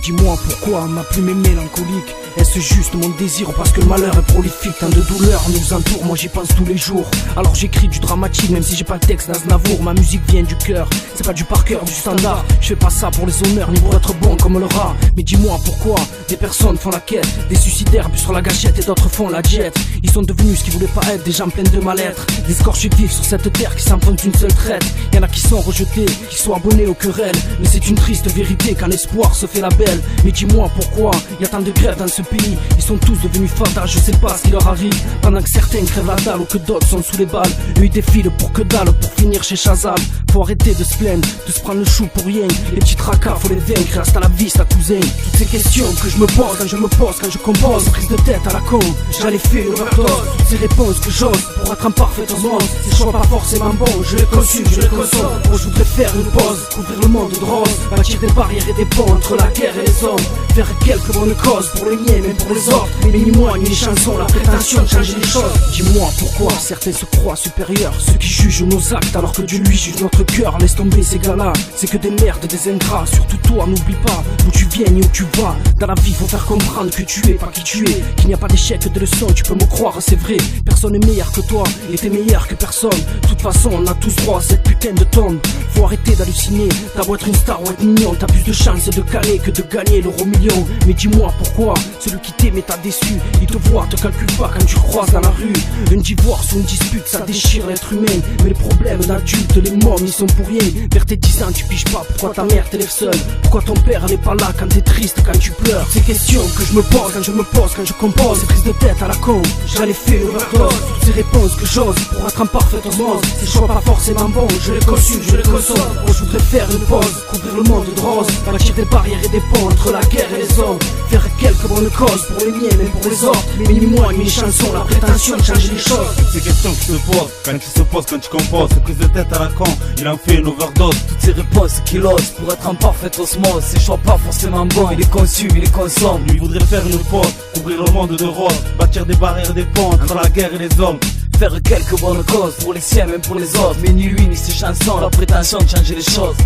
dis-moi pourquoi ma plume est mélancolique. Est-ce juste mon désir ou parce que le malheur est prolifique? Tant de douleurs nous entourent, moi j'y pense tous les jours. Alors j'écris du dramatique même si j'ai pas le texte d'Aznavour. Ma musique vient du cœur, c'est pas du par cœur, du standard. Je fais pas ça pour les honneurs ni pour être bon comme le rat. Mais dis-moi pourquoi des personnes font la quête, des suicidaires appuient sur la gâchette et d'autres font la diète. Ils sont devenus ce qu'ils voulaient pas être, des gens pleins de mal-être, des scorchés vifs sur cette terre qui s'enfonce d'une seule traite. Y'en a qui sont rejetés, qui sont abonnés aux querelles. Mais c'est une triste vérité quand l'espoir se fait la belle. Mais dis-moi pourquoi y a tant de grèves dans ce pays. Ils sont tous devenus fatals, je sais pas ce qui leur arrive. Pendant que certains crèvent la dalle ou que d'autres sont sous les balles. Eux ils défilent pour que dalle, pour finir chez Shazam. Faut arrêter de se plaindre, de se prendre le chou pour rien. Les petits tracas faut les vaincre, hasta la vista cousin. Toutes ces questions que je me pose quand je me pose, quand je compose, prise de tête à la con, j'allais faire l'overdose. Toutes ces réponses que j'ose pour être en parfaite osmose. Ces choix pas forcément bons, je les consume, je les consomme. Moi je voudrais faire une pause, couvrir le monde de rose, bâtir des barrières et des ponts entre la guerre et les hommes. Faire quelques bonnes causes pour les miens, même pour les autres. Mais ni moi ni les chansons, la prétention de changer les choses. Dis-moi pourquoi certains se croient supérieurs, ceux qui jugent nos actes alors que Dieu lui juge notre cœur. Laisse tomber ces gars-là, c'est que des merdes, des ingrats. Surtout toi, n'oublie pas d'où tu viens ni où tu vas. Dans la vie faut faire comprendre que tu es pas qui tu es, qu'il n'y a pas d'échec de leçon, tu peux me croire c'est vrai. Personne n'est meilleur que toi, et t'es meilleur que personne. De toute façon on a tous droit à cette putain de tombe. Faut arrêter d'halluciner, t'as beau être une star ou être mignon, t'as plus de chances de caler que de gagner l'euro million. Mais dis-moi pourquoi, celui qui t'aimait t'a déçu. Il te voit, te calcule pas quand tu croises dans la rue. Un divorce ou une dispute, ça déchire l'être humain. Mais les problèmes d'adultes, les morts n'y sont pour rien. Vers tes 10 ans tu piges pas pourquoi ta mère t'élève seule. Pourquoi ton père n'est pas là quand t'es triste, quand tu pleures. Ces questions que je me pose quand je me pose, quand je compose. Ces prises de tête à la con, j'allais faire l'overdose. Toutes ces réponses que j'ose pour être en parfaite osmose. Ces choix pas forcément bons, je les consume, je les consomme. Moi je voudrais faire une pause, couvrir le monde de rose, bâtir des barrières et des ponts entre la guerre et les hommes. Faire quelques bonnes causes pour les miens, même pour les autres. Mais ni moi ni les chansons, la prétention de changer les choses. Toutes ces questions qui se posent, quand tu composes. Ces prises de tête à la con, il en fait une overdose. Toutes ces réponses qu'il ose pour être en parfaite osmose. Ces choix pas forcément bons, il les consume, il les consomme. Lui voudrait faire une pause, couvrir le monde de rose, bâtir des barrières et des ponts entre la guerre et les hommes. Faire quelques bonnes causes pour les siens, même pour les autres. Mais ni lui ni ses chansons, la prétention de changer les choses.